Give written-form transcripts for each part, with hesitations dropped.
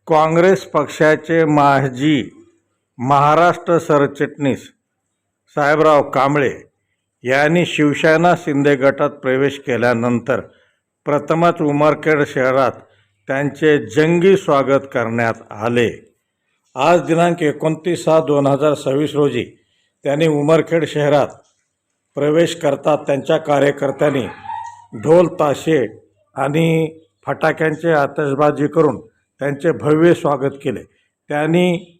काँग्रेस पक्षाचे माजी महाराष्ट्र सरचिटणीस साहेबराव कांबळे यांनी शिवसेना शिंदे गटात प्रवेश केल्यानंतर प्रथमच उमरखेड शहरात त्यांचे जंगी स्वागत करण्यात आले। आज दिनांक 29/6/2026 रोजी त्यांनी उमरखेड शहरात प्रवेश करतात त्यांच्या कार्यकर्त्यांनी ढोल ताशे आणि फटाक्यांचे आतषबाजी करून त्यांचे भव्य स्वागत केले। त्यांनी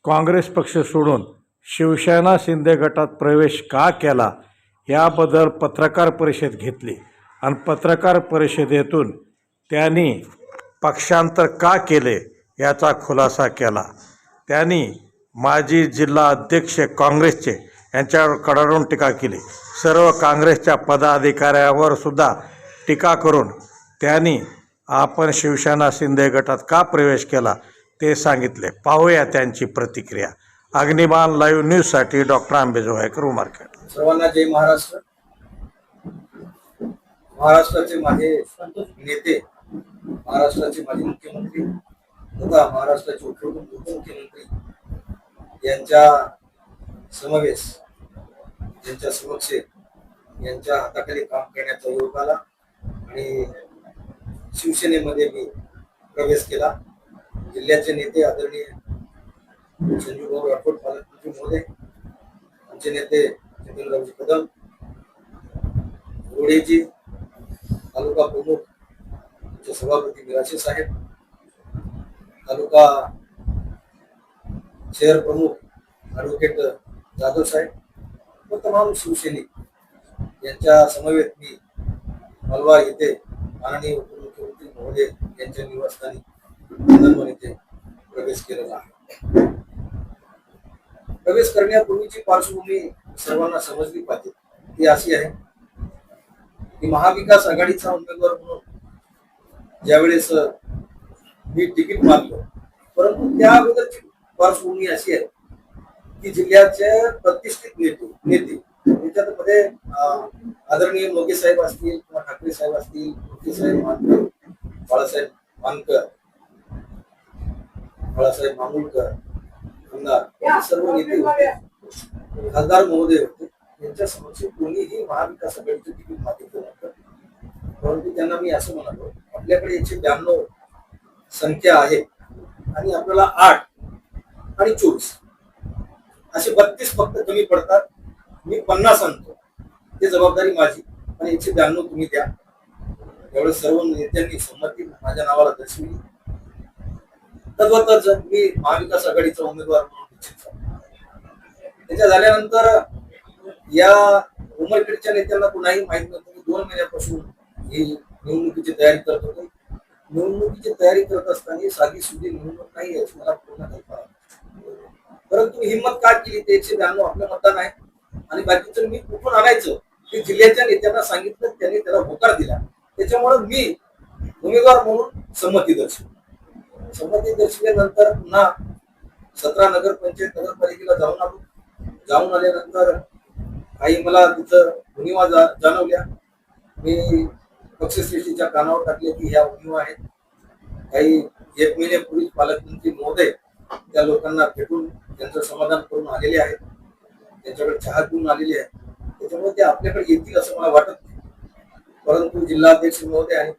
काँग्रेस पक्ष सोडून शिवसेना शिंदे गटात प्रवेश का केला याबद्दल पत्रकार परिषद घेतली आणि पत्रकार परिषदेतून त्यांनी पक्षांतर का केले याचा खुलासा केला। त्यांनी माजी जिल्हा अध्यक्ष काँग्रेसचे यांच्यावर कडाडून टीका केली। सर्व काँग्रेसच्या पदाधिकाऱ्यांवर सुद्धा टीका करून त्यांनी आपण शिवसेना शिंदे गटात का प्रवेश केला ते सांगितले। पाहूया त्यांची प्रतिक्रिया। अग्निबाण लाईव्ह न्यूजसाठी डॉक्टर आंबेजोगाईकर, उमरखेड। सर्वांना जय महाराष्ट्र। महाराष्ट्राचे माझे नेते, महाराष्ट्राचे माजी मुख्यमंत्री तथा महाराष्ट्राचे उपमुख्यमंत्री यांच्या समावेश, यांच्या समक्ष, यांच्या हाताखाली काम करण्याचा योग आला आणि शिवसेनेमध्ये मी प्रवेश केला। जिल्ह्याचे नेते आदरणीय संजू भाऊ राठोड पालकमंत्री महोदय, आमचे नेते जितेंद्रजी कदम, रोडेजी, तालुका प्रमुख आमचे सभापती मिराशे साहेब, तालुका शहर प्रमुख ॲडव्होकेट जाधव साहेब व तमाम शिवसैनिक यांच्या समवेत मी मलबार येथे माननीय उपमुख्यमंत्री महोदय यांच्या निवासस्थानी चंदनवन येथे प्रवेश केलेला आहे। प्रवेश करण्यापूर्वीची पार्श्वभूमी सर्वांना समजली पाहिजे। ती अशी आहे की महाविकास आघाडीचा उमेदवार म्हणून ज्यावेळेस मी तिकीट मागलो, परंतु त्या अगोदरची पार्श्वभूमी अशी आहे की जिल्ह्याचे प्रतिष्ठित नेते त्याच्यामध्ये आदरणीय मोगे साहेब असतील किंवा ठाकरे साहेब असतील, मोगे साहेब मानकर, बाळासाहेब मानकर, बाळासाहेब मामुलकर, सर्व नेते होते, खासदार महोदय होते, यांच्या समक्ष कोणीही महाविकास आघाडीचे तिकीट मागितलं नव्हतं। परंतु त्यांना मी असं म्हणालो, आपल्याकडे 192 संख्या आहे आणि आपल्याला 8 आणि 24 असे 32 फक्त कमी पडतात। मी 50 आणतो, ते जबाबदारी माझी, आणि 192 तुम्ही द्या। एवढे सर्व नेत्यांनी संमती माझ्या नावाला दर्शवली। तद्वतच मी महाविकास आघाडीचा उमेदवार म्हणून निश्चित झालो। त्याच्या झाल्यानंतर या उमरखेडच्या नेत्यांना कुणाही माहित नव्हतं की 2 महिन्यापासून ही निवडणुकीची तयारी करत होते। निवडणुकीची तयारी करत असताना साधी सुधी निवडणूक नाही याची मला पूर्ण कल्पना, परंतु हिंमत का केली ते 192 आपलं मतदान आहे आणि बाकीचं मी कुठून आणायचं ते जिल्ह्याच्या नेत्यांना सांगितलं, त्यांनी त्याला होकार दिला। त्याच्यामुळे मी उमेदवार म्हणून संमती दर्शवली। संमती दर्शवल्यानंतर पुन्हा 17 नगरपंचायत नगरपालिकेला जाऊन आल्यानंतर काही मला तिथं उणिवा जाणवल्या। मी पक्षश्रेष्ठीच्या कानावर टाकले की ह्या उणिवा आहेत। काही 1 महिन्यापूर्वी पालकमंत्री महोदय त्या लोकांना भेटून त्यांचं समाधान करून आलेले आहेत, त्यांच्याकडे चहा घेऊन आलेले आहेत, त्याच्यामुळे ते आपल्याकडे येतील असं मला वाटत नाही। परंतु जिल्हाध्यक्ष महोदय आणि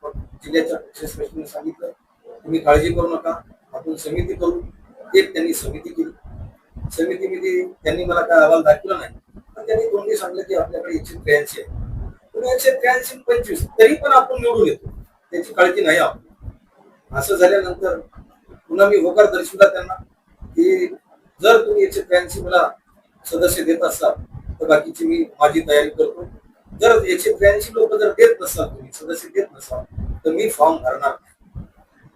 जिल्ह्याच्या पक्षश्रेष्ठीने सांगितलं तुम्ही काळजी करू नका, आपण समिती करू। एक त्यांनी समिती केली। समितीमध्ये त्यांनी मला काय अहवाल दाखवला नाही, पण त्यांनी दोन्ही सांगितलं की आपल्याकडे 183 आहे, पण 183 25 तरी पण आपण निवडून येतो, त्याची काळजी नाही आपण। असं झाल्यानंतर पुन्हा मी होकार दर्शवला त्यांना की जर तुम्ही 183 मला सदस्य देत असाल तर बाकीची मी माझी तयारी करतो। जर 183 लोक जर देत नसाल, तुम्ही सदस्य देत नसाल तर मी फॉर्म भरणार नाही।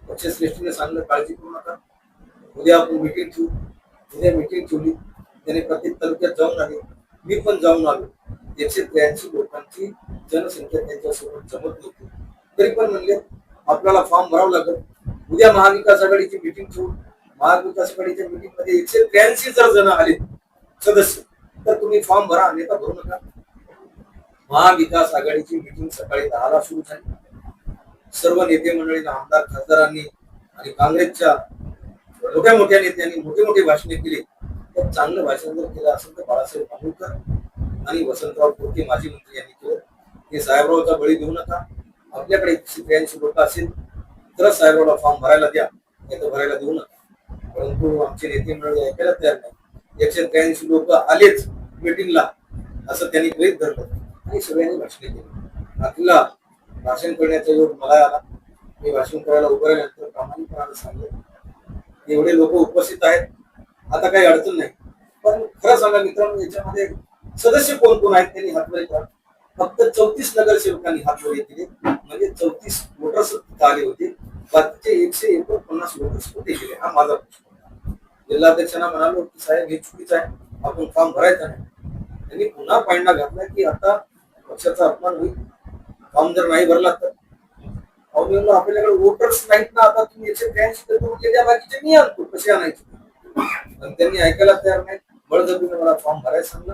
पक्षश्रेष्ठीने सांगितलं काळजी करू नका, उद्या आपण मीटिंग ठेवू। उद्या मीटिंग ठेवली, त्याने प्रत्येक तालुक्यात जाऊन आले, मी पण जाऊन आलो। 183 लोकांची जनसंख्या त्यांच्यासोबत जमत नव्हती, तरी पण म्हणले आपल्याला फॉर्म भरावं लागेल। उद्या महाविकास आघाडीची मीटिंग ठेवू। महाविकास आघाडीच्या मीटिंग मध्ये 183 जर जण आले सदस्य तर तुम्ही फॉर्म भरा, अन्यथा भरू नका। महाविकास आघाडीची मीटिंग सकाळी 10ला सुरू झाली। सर्व नेते मंडळी, आमदार खासदारांनी आणि काँग्रेसच्या मोठ्या मोठ्या नेत्यांनी मोठे मोठे भाषणे केली. तर चांगलं भाषण जर केलं असेल तर बाळासाहेब आंबेडकर आणि वसंतराव कोटे माजी मंत्री यांनी केलं. हे साहेबरावचा बळी देऊ नका. आपल्याकडे 183 लोक असेल तर साहेबरावला फॉर्म भरायला द्या, नाही तर भरायला देऊ नका. परंतु आमचे नेते मंडळी ऐकायला तयार नाही. 183 लोक आलेच मीटिंगला असं त्यांनी गृहीत धरलं आणि सगळ्यांनी भाषणे केली. आपल्याला भाषण करण्याचा योग मला आला. मी भाषण करायला उभं राहिल्यानंतर प्रामाणिकपणाने सांगितलं, एवढे लोक उपस्थित आहेत, आता काही अडचण नाही. पण खरं सांगा मित्रांनो, याच्यामध्ये सदस्य कोण कोण आहेत त्यांनी हात वर करा. फक्त 34 नगरसेवकांनी हात वर केले, म्हणजे 34 वोटर्स आले होते. बाकीचे 149 वोटर्स कुठे गेले, हा माझा प्रश्न होता. जिल्हाध्यक्षांना म्हणालो की साहेब हे चुकीचं आहे, आपण फॉर्म भरायचा नाही. त्यांनी पुन्हा पायंडा घातला की आता पक्षाचा अपमान होईल, फॉर्म जर नाही भरला तर. आपल्याकडे वोटर्स नाहीत ना, आता तुम्ही 183 करतो म्हणजे त्या बाकीचे मी आणतो, कसे आणायचे. पण त्यांनी ऐकायला तयार नाही. बळजबरीने मला फॉर्म भरायला सांगलं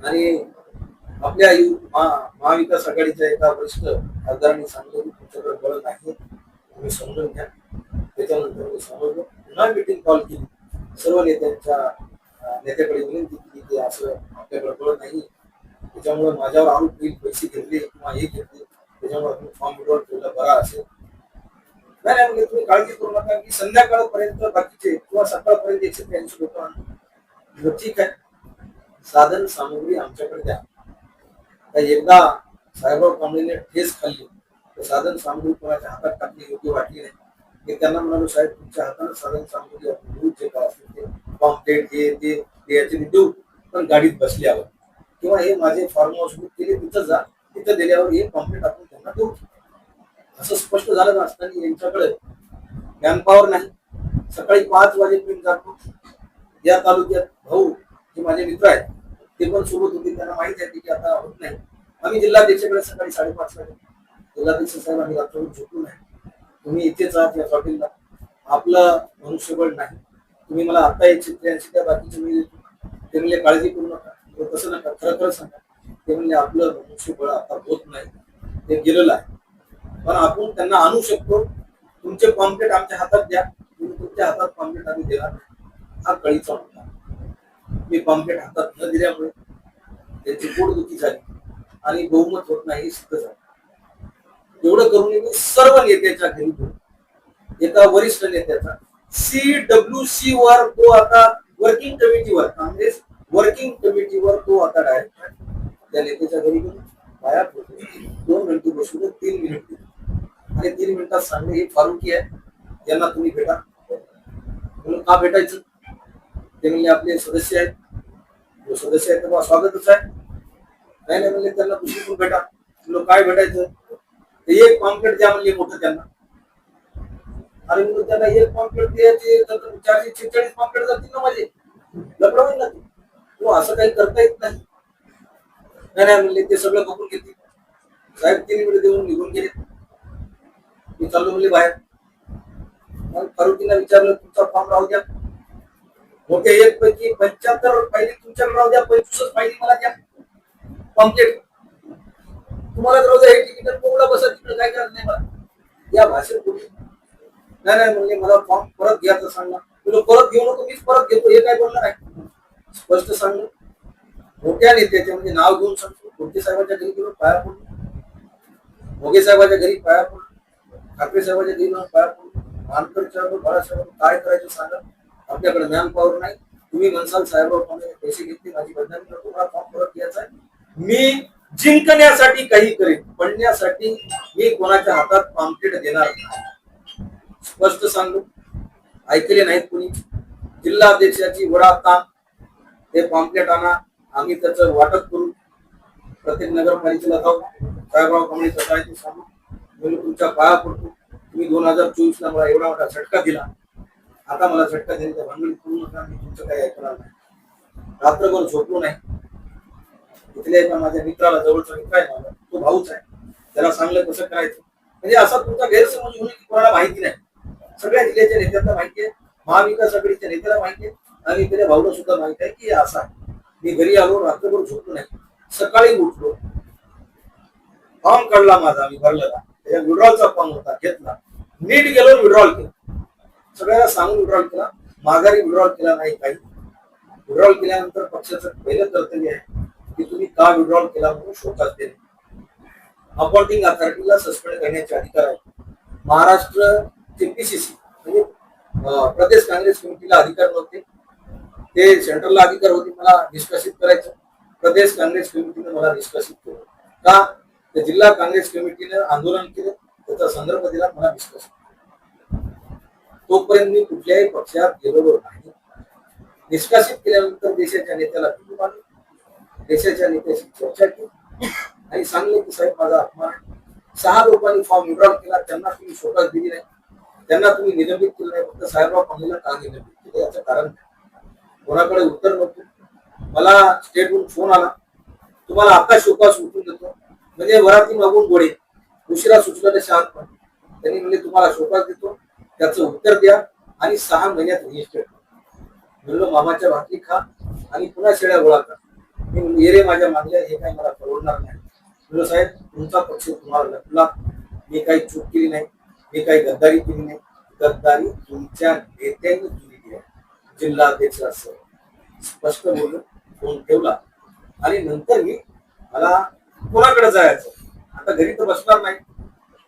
आणि आपल्या महाविकास आघाडीच्या एका वरिष्ठ खासदारांनी सांगितलं की तुमच्याकडे बळ नाही, तुम्ही समजून घ्या. त्याच्यानंतर मी समजलो, पुन्हा मिटिंग कॉल केली, सर्व नेत्याकडे विनंती केली की असं आपल्याकडे बळ नाही, त्याच्यामुळे माझ्यावर आरोप होईल, पैसे घेतले किंवा हे घेतले, त्याच्यामुळे तुम्ही फॉर्म विड्रॉल ठेवला बरा असेल. नाही म्हणजे तुम्ही काळजी करू नका की संध्याकाळपर्यंत बाकीचे किंवा सकाळपर्यंत 183 लोक आणतो. ठीक आहे, साधन सामुग्री आमच्याकडे द्या. एकदा साहेबराव कांबळेने ठेस खाल्ली तर साधन सामुग्री कोणाच्या हातात टाकली योग्य वाटली नाही. मी त्यांना म्हणालो, साहेब तुमच्या हाताने साधन सामुग्री आपण जे काय असेल ते पॉम्पलेट हे ते याचे देऊ, पण गाडीत बसल्यावर किंवा हे माझे फार्म हाऊस बुक केले तिथं जा, तिथं दिल्यावर हे पॉम्पलेट आपण त्यांना देऊ. असं स्पष्ट झालं असताना यांच्याकडे मॅनपॉवर नाही. सकाळी 5 वाजेपर्यंत जातो. या तालुक्यात भाऊ जे माझे मित्र आहेत ते पण सोबत होते, त्यांना माहित आहे की आता होत नाही. आम्ही जिल्हाध्यक्षाकडे सकाळी 5:30 वाजे, जिल्हाध्यक्ष साहेब आम्ही रात्रभर झोपलो नाही, तुम्ही इथेच आहात या हॉटेलला, आपलं मनुष्यबळ नाही, तुम्ही मला आता 183 त्या बाकीचे मी देतो. ते म्हणले काळजी करू नका, तसं नका, खरं खरं सांगा. ते म्हणले आपलं मनुष्यबळ आता होत नाही, ते गेलेलं आहे, पण आपण त्यांना आणू शकतो. तुमचे पॉम्पलेट आमच्या हातात द्या, तुमच्या हातात पॉम्पलेट आम्ही देणार नाही. हा कळीचा होता. मी पॉम्पलेट हातात न दिल्यामुळे त्यांची पोटदुखी झाली आणि बहुमत होत नाही सिद्ध झालं. एवढं करून मी सर्व नेत्याच्या घरी गेलो. एका वरिष्ठ नेत्याचा CWC वर तो आता वर्किंग कमिटीवर, काँग्रेस वर्किंग कमिटीवर तो आता डायरेक्टर, त्या नेत्याच्या घरी गेलो. पाया पडलो, 2 मिनिटं बसलो, 3 मिनिट आणि 3 मिनिटात सांगले हे फारुकी आहे, यांना तुम्ही भेटा. म्हणून का भेटायचं? ते म्हणले आपले सदस्य आहेत. जो सदस्य आहे तेव्हा स्वागतच आहे. नाही म्हणले त्यांना दुसरी पण भेटा. काय भेटायचं? एक पॉम्पलेट द्या म्हणले मोठं त्यांना. आणि म्हणून त्यांना एक पॉम्पलेट द्यायचे, 446 पॉम्पलेट जातील ना माझे, लपड होईल ना. तो असं काही करता येत नाही. नाही म्हणले ते सगळं बघून घेतली. साहेब 3 मिनिट देऊन निघून गेले. मी चाललो म्हणले बाहेर. मग फारुकीला विचारलं तुमचा फॉर्म राहू द्या, मोठे 1 पैकी 75 पाहिजे तुमच्याकडे राहू द्या, 25 पाहिजे मला द्या पॉम्पलेट. तुम्हाला राहू द्या, हे तिकीट कोवडा बसा तिकडे, काय करत नाही मला. या भाषेत बोलली. नाही म्हणले मला फॉर्म परत घ्यायचं सांगा. तुला परत घेऊ नको, मीच परत घेतो, हे काय बोलणार आहे. स्पष्ट सांगलं. मोठ्या नेत्याचे म्हणजे नाव घेऊन सांगतो. कोणते साहेबांच्या घरी गेलो, पाया पडलो. मोगे साहेबांच्या घरी पाया पडलो. ठाकरे साहेबांच्या घरी पाया पडलो. मानकरच्या बाळासाहेब काय करायचं सांगा. आपल्याकडे मॅन पॉवर नाही. तुम्ही म्हणसाल साहेबराव पैसे घेतले, माझी बदनामी नको, मला फॉर्म परत घ्यायचा आहे. मी जिंकण्यासाठी काही करेन, पडण्यासाठी मी कोणाच्या हातात पॉम्पलेट देणार नाही. स्पष्ट सांगू. ऐकले नाहीत कोणी. जिल्हाध्यक्षाची वडा ताण, ते पॉम्पलेट आणा, आम्ही त्याचं वाटप करू, प्रत्येक नगरपालिकेला जाऊ. साहेबराव कांबळे सकाळी सांगू, मी तुमच्या पाया पडतो. तुम्ही 2024 ला मला एवढा मोठा झटका दिला, आता मला झटका द्यायचा भांडण करू नका, मी तुमचं काही ऐकणार नाही. रात्रभर झोपलो नाही. इथल्या एका माझ्या मित्राला, जवळचा मित्र आहे माझा, तो भाऊच आहे, त्याला सांगलं कसं करायचं. म्हणजे असा तुमचा गैरसमज होईल की कोणाला माहिती नाही. सगळ्या जिल्ह्याच्या नेत्यांना माहिती आहे, महाविकास आघाडीच्या नेत्याला माहिती आहे, आणि इथल्या भाऊला सुद्धा माहिती आहे की असा आहे. मी घरी आलो, रात्रभर झोपलो नाही. सकाळी उठलो, फॉर्म काढला माझा, मी भरलेला, त्याच्या विड्रॉलचा फॉर्म होता, घेतला. नीट गेलो विड्रॉल केला, सगळ्याला सांगून विड्रॉल केला, माघारी विड्रॉल केला नाही काही. विड्रॉल केल्यानंतर पक्षाचं पहिलं कर्तव्य आहे की तुम्ही का विड्रॉल केला म्हणून शोकास देणे. अपॉइंटिंग अथॉरिटीला सस्पेंड करण्याचे अधिकार आहे. महाराष्ट्र पीसीसी म्हणजे प्रदेश काँग्रेस कमिटीला अधिकार नव्हते, ते सेंट्रलला अधिकार होते मला निष्कासित करायचं. प्रदेश काँग्रेस कमिटीने मला निष्कासित केलं का, तर जिल्हा काँग्रेस कमिटीने आंदोलन केलं, त्याचा संदर्भ दिला, मला निष्कासित केलं. तोपर्यंत मी कुठल्याही पक्षात गेलेलो नाही. निष्कासित केल्यानंतर देशाच्या नेत्याला भेटून आले, देशाच्या नेत्याशी चर्चा केली आणि सांगले की साहेब माझा अपमान आहे. 6 लोकांनी फॉर्म विड्रॉल केला, त्यांना तुम्ही शोकास दिली नाही, त्यांना तुम्ही निलंबित केलं नाही, फक्त साहेबराव पांगलेला का निलंबित केलं याचं कारण कोणाकडे उत्तर नव्हतं. मला स्टेटवरून फोन आला, तुम्हाला आता शोकास उठून देतो, म्हणजे वराती मागून गोडे, उशिरा सुचलेलं शहाणपण. त्यांनी म्हणजे तुम्हाला शोकास देतो, त्याचं उत्तर द्या आणि 6 महिन्यात रजिस्टर. म्हणलं मामाच्या भाकरी खा आणि पुन्हा शेळ्या गोळा कर. मी म्हणलं ये रे माझ्या मागल्या, हे काही मला परवडणार नाही. म्हणलं साहेब तुमचा पक्ष तुम्हाला लपला, मी काही चूक केली नाही, मी काही गद्दारी केली नाही. गद्दारी तुमच्या नेत्यांनी केलेली आहे. जिल्हाध्यक्ष असं स्पष्ट बोलून फोन ठेवला आणि नंतर मला कोणाकडे जायचं, आता घरी तर बसणार नाही,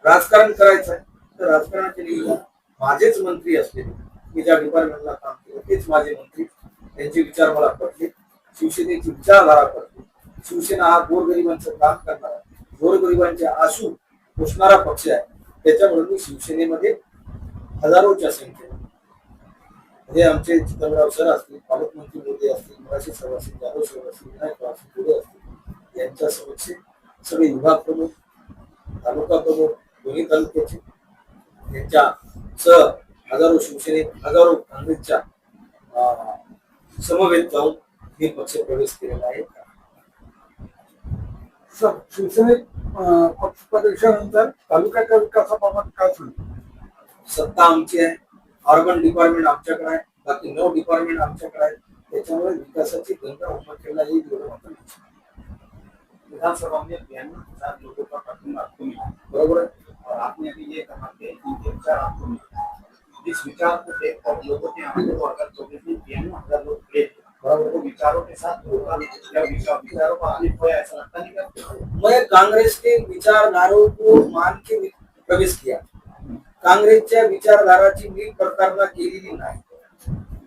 राजकारण करायचं आहे. तर राजकारणाचे नियम माझेच मंत्री असलेले, मी ज्या डिपार्टमेंटला काम केलं तेच माझे मंत्री, त्यांचे विचार मला पटले, शिवसेनेची विचारधारा पटली. शिवसेना हा गोरगरिबांचं काम करणारा, गोरगरिबांचे आशू पुसणारा पक्ष आहे. त्याच्यामुळे मी शिवसेनेमध्ये हजारोच्या संख्येने म्हणजे आमचे चितमराव सर असतील, पालकमंत्री मोदी असतील, मराठी सर असतील, जाधव सर असतील, विनायक पुढे असतील, यांच्या समक्ष सगळे विभाग प्रमुख, तालुका प्रमुख, दोन्ही तालुक्याचे यांच्या सह हजारो शिवसेने, हजारो काँग्रेसच्या समवेत जाऊन मी पक्ष प्रवेश केलेला आहे. शिवसेनेत पक्ष प्रवेशानंतर तालुक्याच्या विकासाबाबत काय सुरू? सत्ता आमची आहे, ऑर्गन डिपार्टमेंट आमच्याकडे आहे, बाकी 9 डिपार्टमेंट आमच्याकडे आहे. त्याच्यामुळे विकासाची गंगा उमटलेला येईल एवढं मात्र विधानसभा में 92,000 लोगों का प्रतिनिधित्व आपको मिला, बरोबर है. और आपने अभी ये कहा कि ये विचार आपको मिला, जिस विचार को देखकर लोगों ने आपको अगर तो 92,000 लोग थे, बराबर, तो विचारों के साथ विचारों का आने को ऐसा लगता नहीं क्या? मैं कांग्रेस के विचारधारों को मान के प्रवेश किया. काँग्रेसच्या विचारधाराची मी प्रतारणा केलेली नाही.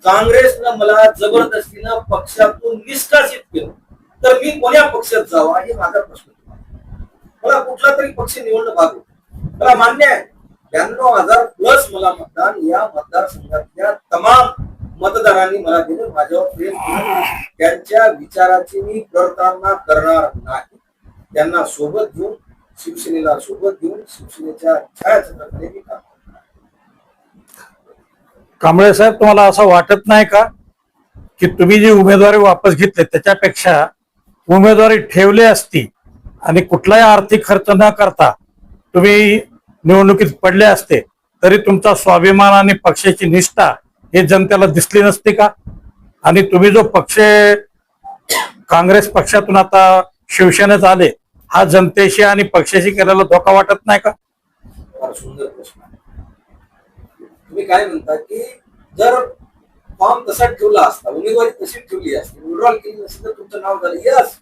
काँग्रेसनं मला जबरदस्तीनं पक्षातून निष्कासित केलं, तर मी कोण्या पक्षात जावा हे माझा प्रश्न. मला कुठला तरी पक्ष निवडणं भाग होतं, मला मान्य आहे. 92,000 प्लस मला मतदान या मतदारसंघातल्या तमाम मतदारांनी मला दिलं, माझ्यावर प्रेम केलं. त्यांच्या विचाराची मी प्रतारणा करणार नाही. त्यांना सोबत घेऊन, शिवसेनेला सोबत घेऊन शिवसेनेच्या छायाचित्राकडे मी काम करणार. कांबळे साहेब, तुम्हाला असं वाटत नाही का की तुम्ही जी उमेदवारी वापस घेतली त्याच्यापेक्षा उमेदवारी ठेवली असती आणि कुठलाही आर्थिक खर्च न करता तुम्ही निवडणुकीत पडले असते तरी तुमचा स्वाभिमान आणि पक्षाची निष्ठा हे जनतेला दिसली नसते का? आणि तुम्ही जो पक्ष काँग्रेस पक्षातून आता शिवसेनेत आले, हा जनतेशी आणि पक्षाशी केलेला धोका वाटत नाही का? फार सुंदर प्रश्न आहे. तुम्ही काय म्हणता की जर फॉर्म तसा ठेवला असता, उमेदवारी तशी ठेवली असती, विड्रॉल केली नसती तर तुमचं नाव झालं. यस,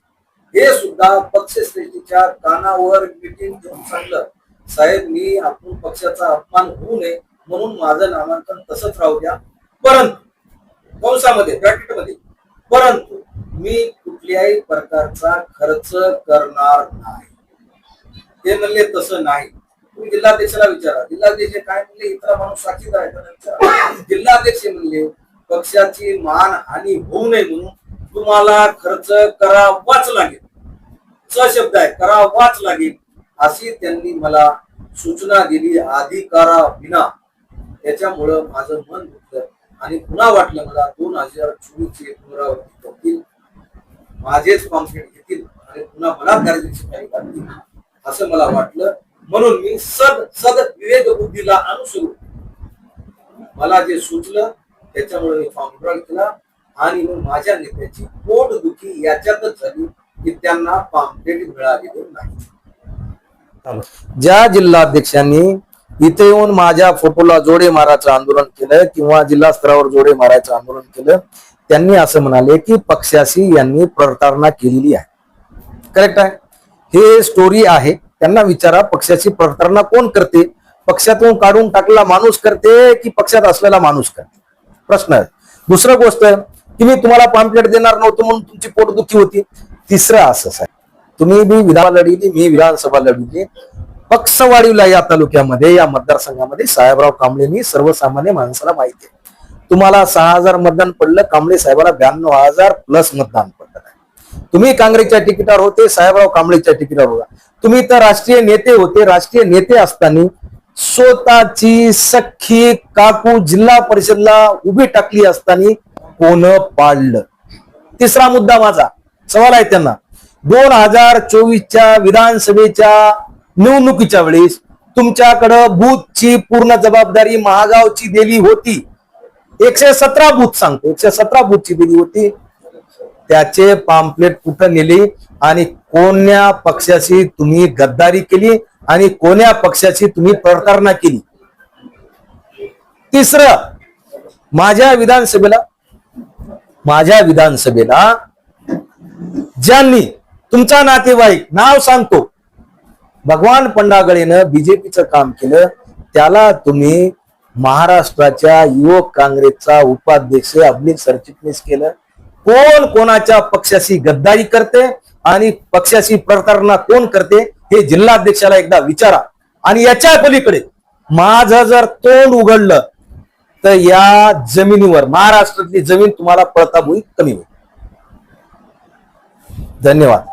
हे सुद्धा पक्षश्रेष्ठीच्या कानावर मिटिंग घेऊन सांगलं, साहेब मी आपण पक्षाचा अपमान होऊ नये म्हणून माझं नामांकन तसंच राहू द्या, परंतु कंसामध्ये ब्रॅकेटमध्ये परंतु मी कुठल्याही प्रकारचा खर्च करणार नाही. ते म्हणले तसं नाही. तुम्ही जिल्हाध्यक्षाला विचारा, जिल्हाध्यक्ष काय म्हणले, इतर माणूस साक्षीदार आहे. जिल्हाध्यक्ष म्हणले पक्षाची मानहानी होऊ नये म्हणून तुम्हाला खर्च करावाच लागेल, शब्द आहे, करावाच लागेल अशी त्यांनी मला सूचना दिली अधिकाराविना. त्याच्यामुळं माझं मन दुखलं आणि पुन्हा वाटलं मला 2024 ची पुनरावृत्ती करतील, माझेच कॉन्फिडंट घेतील आणि पुन्हा मला कार्यदर्शकाही काढतील असं मला वाटलं. म्हणून मी सद विवेक बुद्धीला अनुसरून मला जे सुचलं त्याच्यामुळे मी फॉर्म विड्रॉल केला आणि मग माझ्या नेत्याची पोटदुखी याच्यातच झाली की त्यांना पाम्पलेट मिळालेले नाही. ज्या जिल्हाध्यक्षांनी इथे येऊन माझ्या फोटोला जोडे मारायचं आंदोलन केलं किंवा जिल्हा स्तरावर जोडे मारायचं आंदोलन केलं, त्यांनी असं म्हणाले की पक्षाशी यांनी प्रतारणा केलेली आहे. करेक्ट आहे, हे स्टोरी आहे. त्यांना विचारा पक्षाची प्रतारणा कोण करते, पक्षातून काढून टाकलेला माणूस करते की पक्षात असलेला माणूस करते, प्रश्न आहे. दुसरं गोष्ट की मी तुम्हाला पॅम्पलेट देणार नव्हतं म्हणून तुमची पोटदुखी होती. तिसरं असंच आहे, तुम्ही बी विधान लढविली, मी विधानसभा लढविली, पक्ष वाढविला या तालुक्यामध्ये, या मतदारसंघामध्ये. साहेबराव कांबळेंनी सर्वसामान्य माणसाला माहिती आहे. तुम्हाला 6,000 मतदान पडलं, कांबळे साहेबाला 92,000 प्लस मतदान पडलं आहे. तुम्ही काँग्रेसच्या तिकिटावर होते, साहेबराव कांबळेच्या तिकिटावर होता. तुम्ही तर राष्ट्रीय नेते होते. राष्ट्रीय नेते असताना स्वतःची सख्खी काकू जिल्हा परिषदला उभी टाकली असताना कोण पाडलं? तिसरा मुद्दा माझा सवाल आहे त्यांना. 2024च्या विधानसभेच्या निवडणुकीच्या वेळेस तुमच्याकडं बूथची पूर्ण जबाबदारी महागावची दिली होती. 117 बूथ सांगतो, 117 बूथची दिली होती. त्याचे पॅम्पलेट कुठं नेली आणि कोण्या पक्षाशी तुम्ही गद्दारी केली आणि कोण्या पक्षाची तुम्ही प्रतारणा केली? तिसरं, माझ्या विधानसभेला ज्यांनी तुमचा नातेवाईक, नाव सांगतो, भगवान पंडागळेनं बीजेपीचं काम केलं, त्याला तुम्ही महाराष्ट्राच्या युवक काँग्रेसचा उपाध्यक्ष अब्लिक सरचिटणीस केलं. कोण कोणाच्या पक्षाशी गद्दारी करते आणि पक्षाशी प्रतारणा कोण करते हे जिल्हाध्यक्षाला एकदा विचारा. आणि याच्या पलीकडे माझं जर तोंड उघडलं तर या जमिनीवर, महाराष्ट्रातली जमीन तुम्हाला पळताभुई कमी होईल. धन्यवाद.